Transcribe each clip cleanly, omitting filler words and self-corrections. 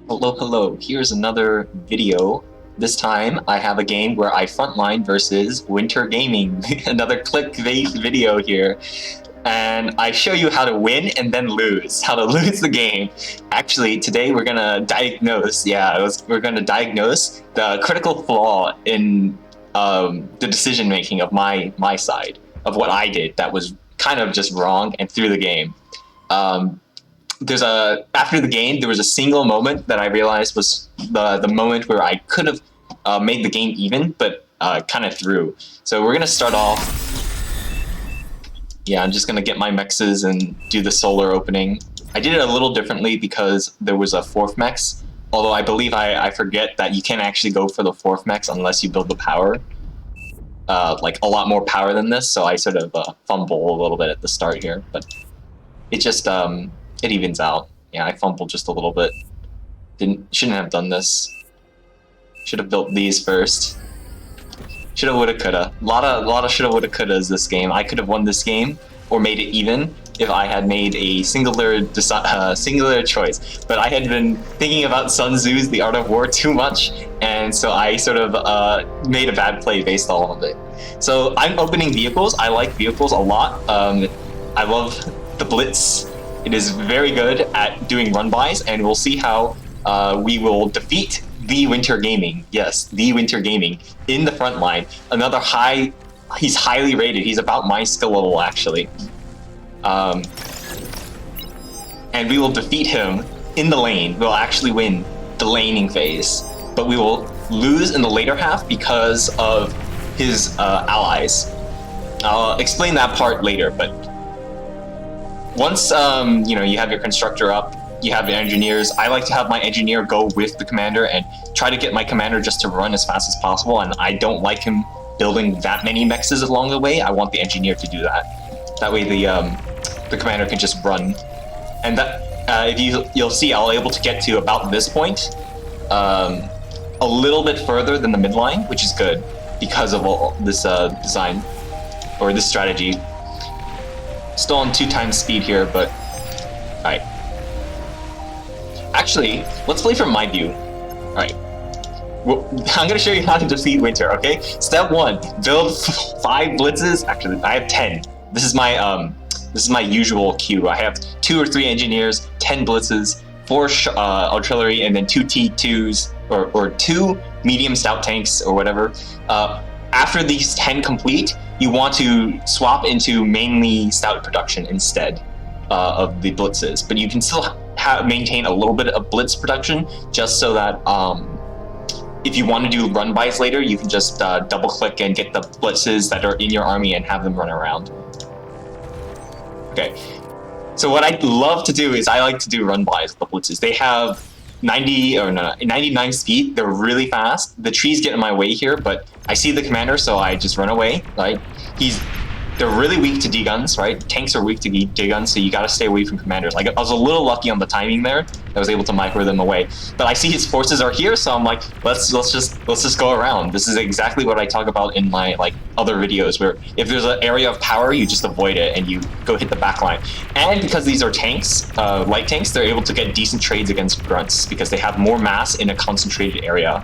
Hello. Here's another video. This time, I have a game where I frontline versus Wintergaming. Another clickbait video here. And I show you how to win and then lose. How to lose the game. Actually, today we're gonna diagnose, we're gonna diagnose the critical flaw in the decision making of my side, of what I did that was kind of just wrong and threw the game. After the game, there was a single moment that I realized was the moment where I could have made the game even, but kind of threw. So we're gonna start off. Yeah, I'm just gonna get my mexes and do the solar opening. I did it a little differently because there was a fourth mex. Although I believe I forget that you can't actually go for the fourth mex unless you build the power. Like a lot more power than this, so I sort of fumble a little bit at the start here, but it just it evens out. Yeah, I fumbled just a little bit. Shouldn't have done this. Should have built these first. Shoulda, woulda, coulda. A lot of shoulda, woulda, couldas this game. I could have won this game or made it even if I had made a singular choice. But I had been thinking about Sun Tzu's The Art of War too much, and so I sort of made a bad play based on all of it. So I'm opening vehicles. I like vehicles a lot. I love the Blitz. It is very good at doing run-bys, and we'll see how we will defeat the Wintergaming. Yes, the Wintergaming in the front line. Another he's highly rated. He's about my skill level, actually. And we will defeat him in the lane. We'll actually win the laning phase, but we will lose in the later half because of his allies. I'll explain that part later, but once you have your constructor up, you have your engineers. I like to have my engineer go with the commander and try to get my commander just to run as fast as possible, and I don't like him building that many mexes along the way. I want the engineer to do that. That way the commander can just run. And that you'll see I'll able to get to about this point, a little bit further than the midline, which is good because of all this design or this strategy. Still on 2 times speed here, but alright. Actually, let's play from my view. Alright. Well, I'm gonna show you how to defeat Winter, okay? Step 1, build 5 blitzes. Actually, I have 10. This is my usual queue. I have 2 or 3 engineers, 10 blitzes, 4 artillery, and then 2 T2s or 2 medium stout tanks or whatever. After these 10 complete, you want to swap into mainly stout production instead of the blitzes, but you can still maintain a little bit of blitz production just so that if you want to do run bys later, you can just double click and get the blitzes that are in your army and have them run around. Okay, so what I love to do is I like to do run bys with the blitzes. They have 99 speed. They're really fast. The trees get in my way here, but I see the commander, so I just run away. Right? They're really weak to D-guns, right? Tanks are weak to D-guns, so you gotta stay away from commanders. Like, I was a little lucky on the timing there. I was able to micro them away. But I see his forces are here, so I'm like, let's just go around. This is exactly what I talk about in my other videos, where if there's an area of power, you just avoid it and you go hit the back line. And because these are tanks, light tanks, they're able to get decent trades against grunts because they have more mass in a concentrated area.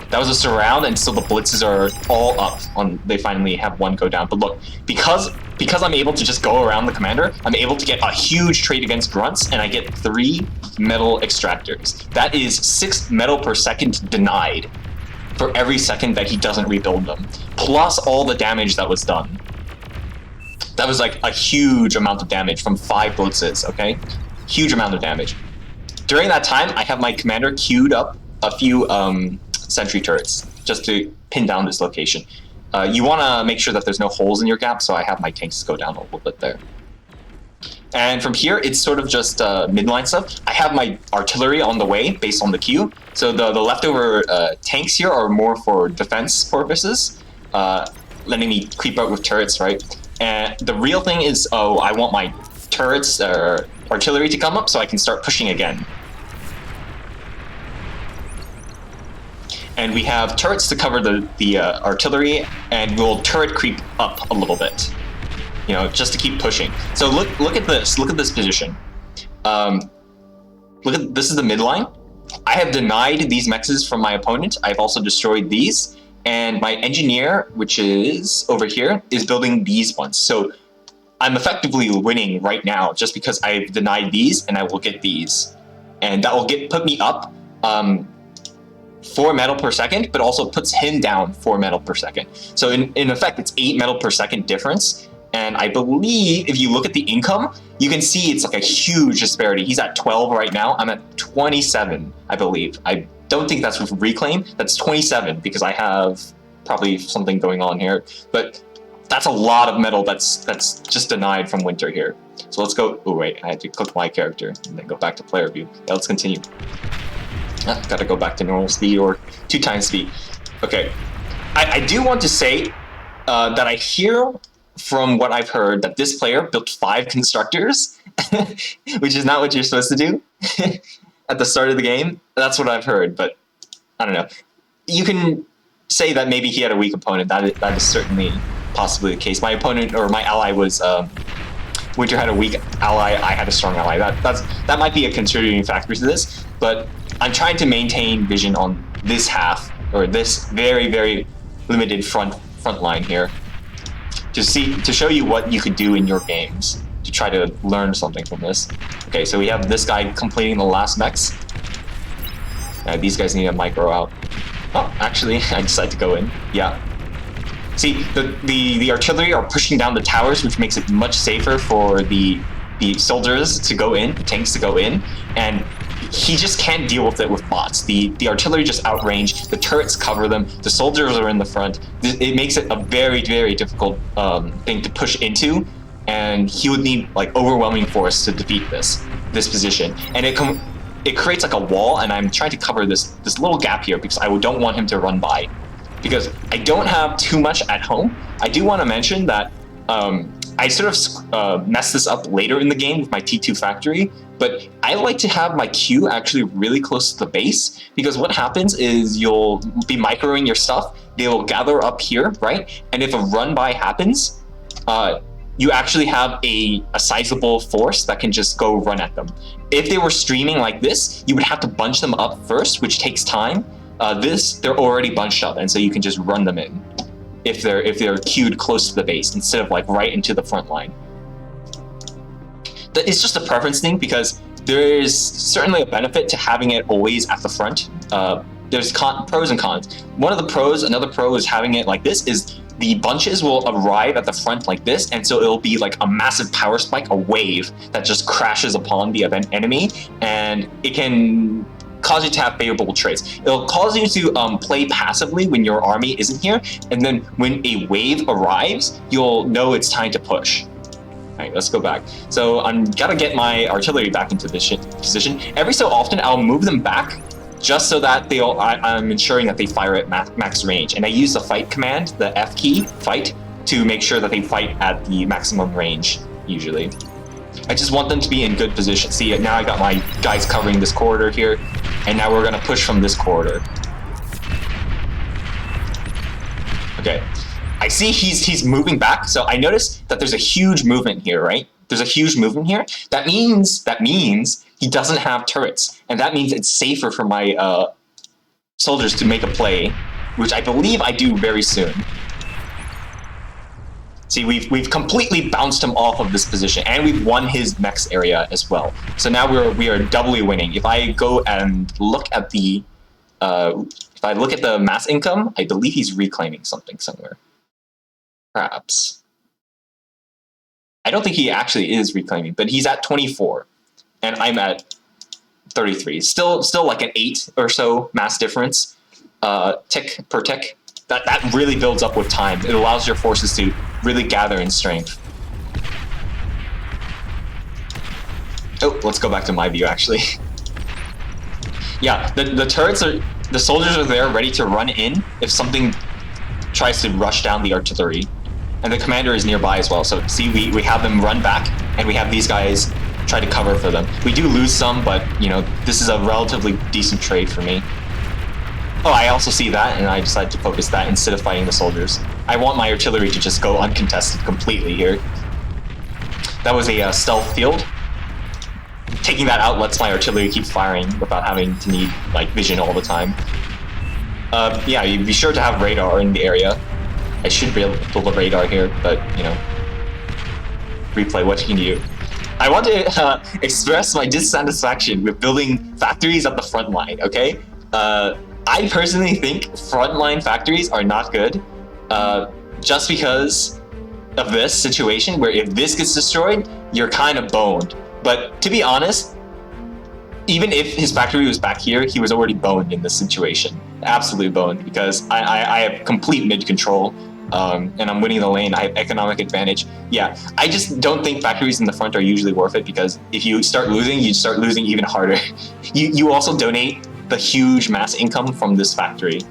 That was a surround, and still the blitzes are all up. They finally have 1 go down. But look, because I'm able to just go around the commander, I'm able to get a huge trade against grunts, and I get 3 metal extractors. That is 6 metal per second denied for every second that he doesn't rebuild them, plus all the damage that was done. That was like a huge amount of damage from 5 blitzes, okay? Huge amount of damage. During that time, I have my commander queued up a few sentry turrets just to pin down this location. You want to make sure that there's no holes in your gap, so I have my tanks go down a little bit there. And from here, it's sort of just midline stuff. I have my artillery on the way based on the queue, so the leftover tanks here are more for defense purposes, letting me creep out with turrets, right? And the real thing is, I want my turrets or artillery to come up so I can start pushing again. And we have turrets to cover the artillery, and we'll turret creep up a little bit, just to keep pushing. So look at this position. look at this is the midline. I have denied these mexes from my opponent. I've also destroyed these. And my engineer, which is over here, is building these ones. So I'm effectively winning right now just because I've denied these and I will get these. And that will put me up 4 metal per second, but also puts him down 4 metal per second. So in effect, it's 8 metal per second difference. And I believe if you look at the income, you can see it's like a huge disparity. He's at 12 right now. I'm at 27, I believe. I don't think that's with reclaim. That's 27 because I have probably something going on here. But that's a lot of metal that's just denied from Winter here. So let's go. Oh wait, I had to click my character and then go back to player view. Yeah, let's continue. Got to go back to normal speed or 2 times speed. Okay, I do want to say that I hear from what I've heard that this player built 5 constructors, which is not what you're supposed to do at the start of the game. That's what I've heard, but I don't know. You can say that maybe he had a weak opponent. That is certainly possibly the case. My opponent or my ally was Winter had a weak ally. I had a strong ally. That might be a contributing factor to this, but I'm trying to maintain vision on this half or this very, very limited front line here to show you what you could do in your games to try to learn something from this. Okay, so we have this guy completing the last mechs. These guys need a micro out. Oh, actually, I decided to go in. Yeah. See, the artillery are pushing down the towers, which makes it much safer for the soldiers to go in, the tanks to go in, and he just can't deal with it with bots. The artillery just outrange, the turrets cover them, the soldiers are in the front. It makes it a very, very difficult thing to push into, and he would need like overwhelming force to defeat this position. And it creates like a wall, and I'm trying to cover this little gap here because I don't want him to run by. Because I don't have too much at home. I do want to mention that I sort of messed this up later in the game with my T2 factory, but I like to have my queue actually really close to the base, because what happens is you'll be microing your stuff, they will gather up here, right? And if a run by happens, you actually have a sizable force that can just go run at them. If they were streaming like this, you would have to bunch them up first, which takes time. They're already bunched up, and so you can just run them in if they're queued close to the base instead of like right into the front line. It's just a preference thing, because there is certainly a benefit to having it always at the front. There's pros and cons. Another pro is having it like this is the bunches will arrive at the front like this, and so it'll be like a massive power spike, a wave that just crashes upon the enemy, and it can cause you to have favorable traits. It'll cause you to play passively when your army isn't here, and then when a wave arrives, you'll know it's time to push. All right, let's go back. So I'm gotta get my artillery back into this position. Every so often, I'll move them back just so that I'm ensuring that they fire at max range. And I use the fight command, the F key, fight, to make sure that they fight at the maximum range, usually. I just want them to be in good position. See, now I got my guys covering this corridor here, and now we're gonna push from this corridor. Okay, I see he's moving back, so I notice that there's a huge movement here, right? There's a huge movement here. That means he doesn't have turrets, and that means it's safer for my soldiers to make a play, which I believe I do very soon. See, we've completely bounced him off of this position, and we've won his mechs area as well. So now we are doubly winning. If I go and look at the mass income, I believe he's reclaiming something somewhere. Perhaps. I don't think he actually is reclaiming, but he's at 24, and I'm at 33. Still like an 8 or so mass difference, tick per tick. That really builds up with time. It allows your forces to really gather in strength. Oh, let's go back to my view, actually. Yeah, the turrets the soldiers are there ready to run in if something tries to rush down the artillery. And the commander is nearby as well. So see, we have them run back, and we have these guys try to cover for them. We do lose some, but you know, this is a relatively decent trade for me. Oh, I also see that, and I decided to focus that instead of fighting the soldiers. I want my artillery to just go uncontested completely here. That was a stealth field. taking that out lets my artillery keep firing without having to need like vision all the time. Yeah, you be sure to have radar in the area. I should be able to build a radar here, but you know, replay, what can you do? I want to express my dissatisfaction with building factories at the front line, okay? I personally think frontline factories are not good, just because of this situation where if this gets destroyed, you're kind of boned. But to be honest, even if his factory was back here, he was already boned in this situation. Absolutely boned, because I have complete mid control, and I'm winning the lane. I have economic advantage. Yeah, I just don't think factories in the front are usually worth it, because if you start losing, you start losing even harder. You also donate the huge mass income from this factory.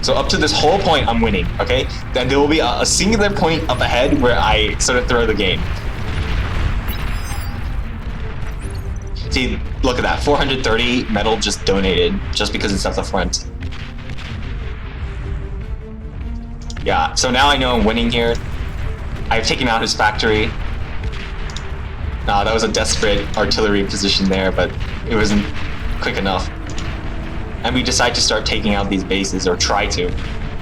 So up to this whole point, I'm winning, okay? Then there will be a singular point up ahead where I sort of throw the game. See, look at that, 430 metal just donated, just because it's at the front. Yeah, so now I know I'm winning here. I've taken out his factory. That was a desperate artillery position there, but it wasn't quick enough. And we decide to start taking out these bases, or try to.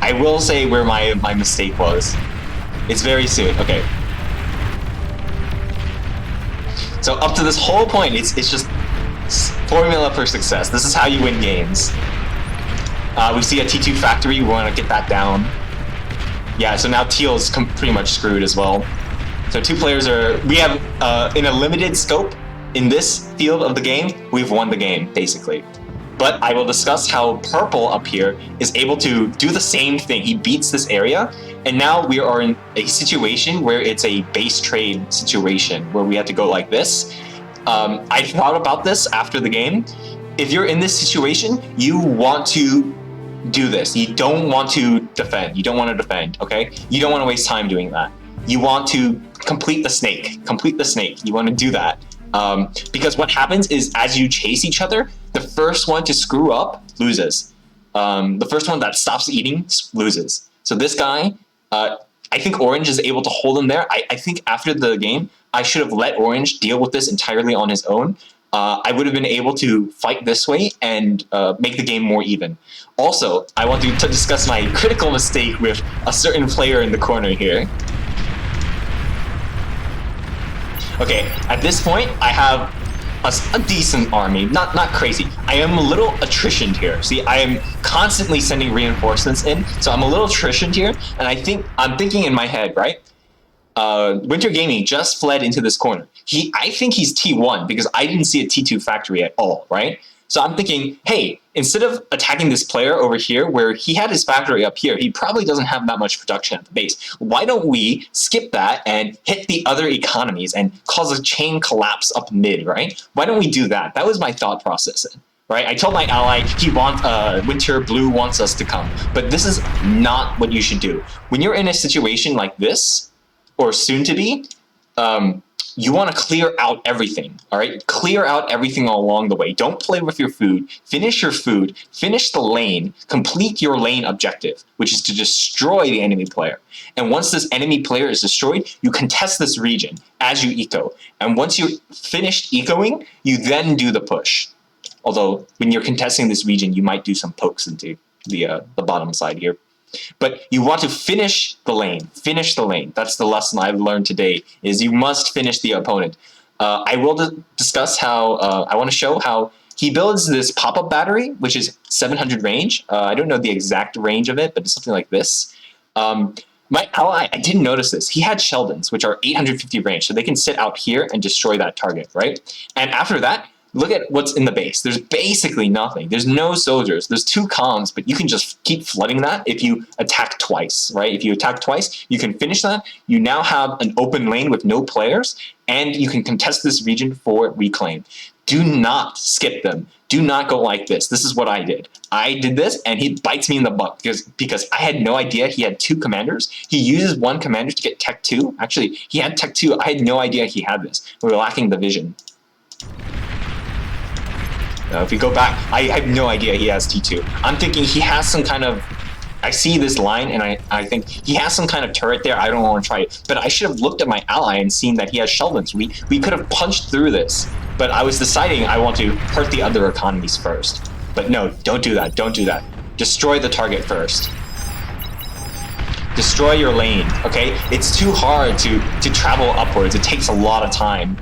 I will say where my mistake was. It's very soon, okay. So up to this whole point, it's just formula for success. This is how you win games. We see a T2 factory, we want to get that down. Yeah, so now Teal's pretty much screwed as well. So two players we have, in a limited scope, in this field of the game, we've won the game, basically. But I will discuss how Purple up here is able to do the same thing. He beats this area, and now we are in a situation where it's a base trade situation, where we have to go like this. I thought about this after the game. If you're in this situation, you want to do this. You don't want to defend. You don't want to defend, okay? You don't want to waste time doing that. You want to complete the snake. Complete the snake. You want to do that. Because what happens is, as you chase each other, the first one to screw up loses. The first one that stops eating loses. So this guy, I think Orange is able to hold him there. I think after the game, I should have let Orange deal with this entirely on his own. I would have been able to fight this way and make the game more even. Also, I want to discuss my critical mistake with a certain player in the corner here. Okay, at this point, I have a decent army, not crazy. I am a little attritioned here. See, I am constantly sending reinforcements in, so I'm a little attritioned here, and I'm thinking in my head, right? Wintergaming just fled into this corner. I think he's T1 because I didn't see a T2 factory at all, right? So I'm thinking, hey, instead of attacking this player over here where he had his factory up here, he probably doesn't have that much production at the base. Why don't we skip that and hit the other economies and cause a chain collapse up mid, right? Why don't we do that? That was my thought process, right? I told my ally, Winter Blue wants us to come, but this is not what you should do. When you're in a situation like this, or soon to be, you want to clear out everything, all right? Clear out everything along the way. Don't play with your food. Finish your food. Finish the lane. Complete your lane objective, which is to destroy the enemy player. And once this enemy player is destroyed, you contest this region as you eco. And once you're finished ecoing, you then do the push. Although, when you're contesting this region, you might do some pokes into the bottom side here. But you want to finish the lane. Finish the lane. That's the lesson I've learned today, is you must finish the opponent. I will discuss how, I want to show how he builds this pop-up battery, which is 700 range. I don't know the exact range of it, but it's something like this. My ally, I didn't notice this. He had Sheldons, which are 850 range, so they can sit out here and destroy that target, right? And after that, look at what's in the base. There's basically nothing. There's no soldiers. There's 2 comms, but you can just keep flooding that if you attack twice, right? If you attack twice, you can finish that. You now have an open lane with no players, and you can contest this region for reclaim. Do not skip them. Do not go like this. This is what I did. I did this, and he bites me in the butt because I had no idea he had 2 commanders. He uses 1 commander to get Tech 2. Actually, he had Tech 2. I had no idea he had this. We were lacking the vision. If we go back, I have no idea he has T2. I'm thinking he has some kind of I see this line, and I think he has some kind of turret there. I don't want to try it. But I should have looked at my ally and seen that he has Sheldons. We could have punched through this. But I was deciding I want to hurt the other economies first. But no, don't do that. Don't do that. Destroy the target first. Destroy your lane, okay? It's too hard to travel upwards. It takes a lot of time.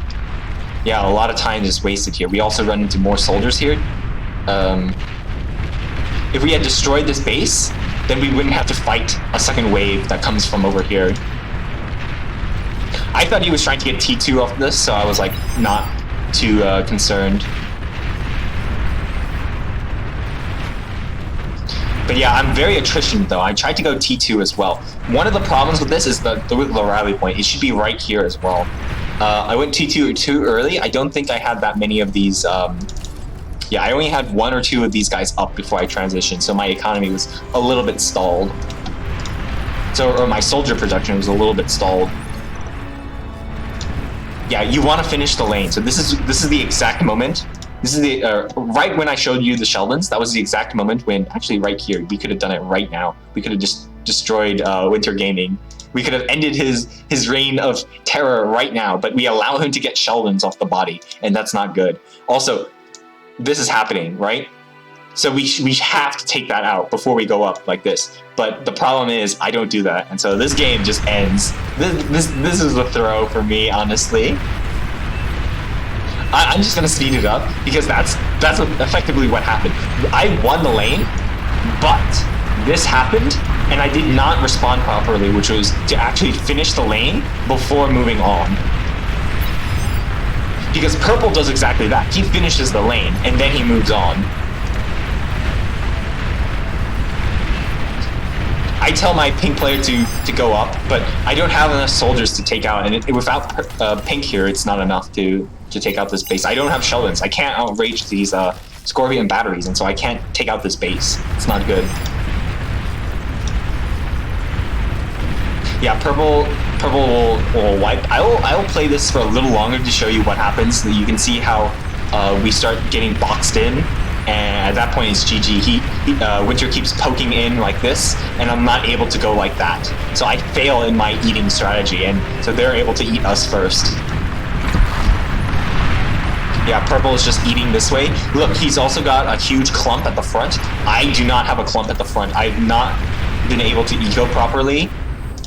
Yeah, a lot of time is wasted here. We also run into more soldiers here. If we had destroyed this base, then we wouldn't have to fight a second wave that comes from over here. I thought he was trying to get T2 off this, so I was like not too concerned. But yeah, I'm very attrition though. I tried to go T2 as well. One of the problems with this is the rally point. It should be right here as well. I went T2 too early. I don't think I had that many of these. Yeah, I only had 1 or 2 of these guys up before I transitioned, so my economy was a little bit stalled. Or my soldier production was a little bit stalled. Yeah, you want to finish the lane. So this is the exact moment. This is the right when I showed you the Sheldons. That was the exact moment when actually right here we could have done it right now. We could have just destroyed Wintergaming. We could have ended his reign of terror right now, but we allow him to get Sheldons off the body, and that's not good. Also, this is happening, right? So we have to take that out before we go up like this. But the problem is I don't do that, and so this game just ends. This is a throw for me, honestly. I'm just gonna speed it up because that's effectively what happened. I won the lane, but this happened, and I did not respond properly, which was to actually finish the lane before moving on. Because purple does exactly that. He finishes the lane, and then he moves on. I tell my pink player to go up, but I don't have enough soldiers to take out, and without pink here, it's not enough to take out this base. I don't have Sheldons. I can't outrage these Scorpion batteries, and so I can't take out this base. It's not good. Yeah, purple will wipe. I will play this for a little longer to show you what happens. So you can see how we start getting boxed in, and at that point it's GG. Winter keeps poking in like this, and I'm not able to go like that. So I fail in my eating strategy, and so they're able to eat us first. Yeah, purple is just eating this way. Look, he's also got a huge clump at the front. I do not have a clump at the front. I've not been able to eco properly,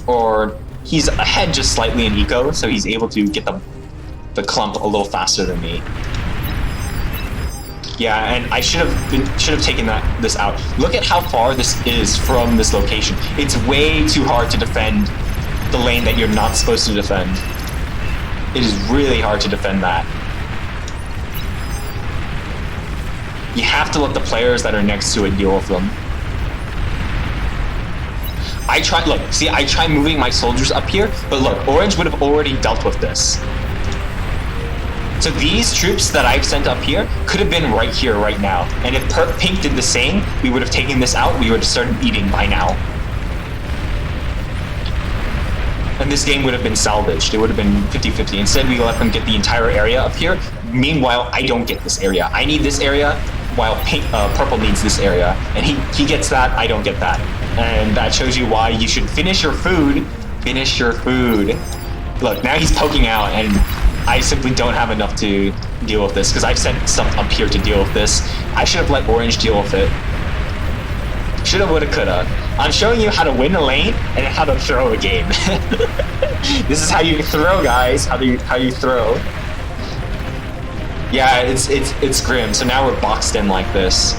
or he's ahead just slightly in eco, so he's able to get the clump a little faster than me. Yeah, and I should have taken this out. Look at how far this is from this location. It's way too hard to defend the lane that you're not supposed to defend. It is really hard to defend that. You have to let the players that are next to it deal with them. I try moving my soldiers up here, but look, orange would have already dealt with this. So these troops that I've sent up here could have been right here, right now. And if pink did the same, we would have taken this out, we would have started eating by now. And this game would have been salvaged. It would have been 50-50. Instead, we let them get the entire area up here. Meanwhile, I don't get this area. I need this area, while purple needs this area. And he gets that, I don't get that. And that shows you why you should finish your food. Finish your food. Look, now he's poking out, and I simply don't have enough to deal with this, because I've sent stuff up here to deal with this. I should have let orange deal with it. Shoulda, woulda, coulda. I'm showing you how to win a lane and how to throw a game. This is how you throw, guys. How you throw. Yeah, it's grim. So now we're boxed in like this.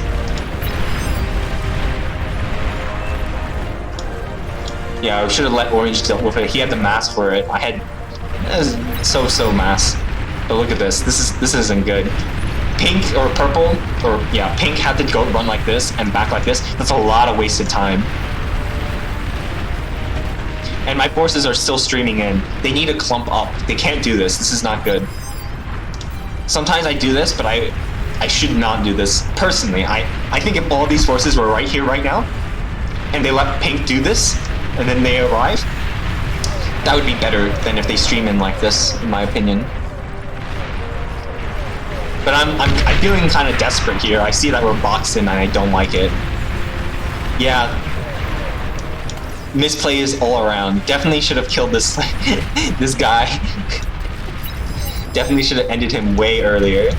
Yeah, I should have let orange deal with it. He had the mass for it. I had so mass. But look at this. This isn't good. Pink or purple, or yeah, pink had to go run like this and back like this. That's a lot of wasted time. And my forces are still streaming in. They need a clump up. They can't do this. This is not good. Sometimes I do this, but I should not do this. Personally, I think if all these forces were right here right now, and they let pink do this, and then they arrive, that would be better than if they stream in like this, in my opinion. But I'm feeling kind of desperate here. I see that we're boxed in and I don't like it. Yeah, Misplays all around. Definitely should have killed this this guy. Definitely should have ended him way earlier.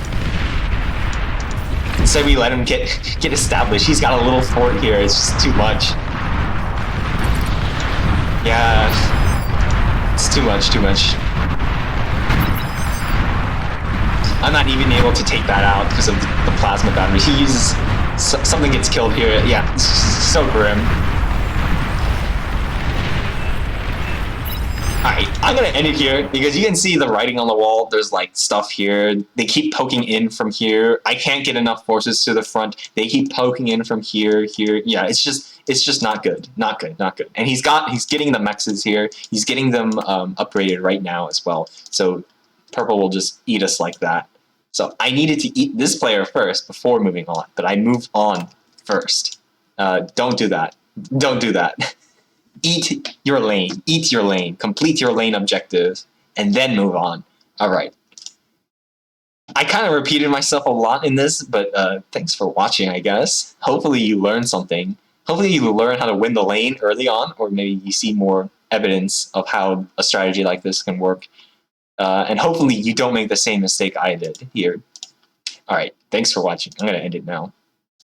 Instead, we let him get established. He's got a little fort here. It's just too much. Yeah, it's too much. I'm not even able to take that out because of the plasma battery. He uses something gets killed here. Yeah, it's so grim. Alright, I'm gonna end it here because you can see the writing on the wall. There's like stuff here. They keep poking in from here. I can't get enough forces to the front. They keep poking in from here. Yeah, it's just not good. Not good. And he's getting the mexes here. He's getting them upgraded right now as well. So purple will just eat us like that. So I needed to eat this player first before moving on, but I moved on first. Don't do that. Don't do that. Eat your lane, complete your lane objective, and then move on. All right. I kind of repeated myself a lot in this, but thanks for watching, I guess. Hopefully you learned something. Hopefully you learn how to win the lane early on, or maybe you see more evidence of how a strategy like this can work. And hopefully you don't make the same mistake I did here. All right. Thanks for watching. I'm going to end it now.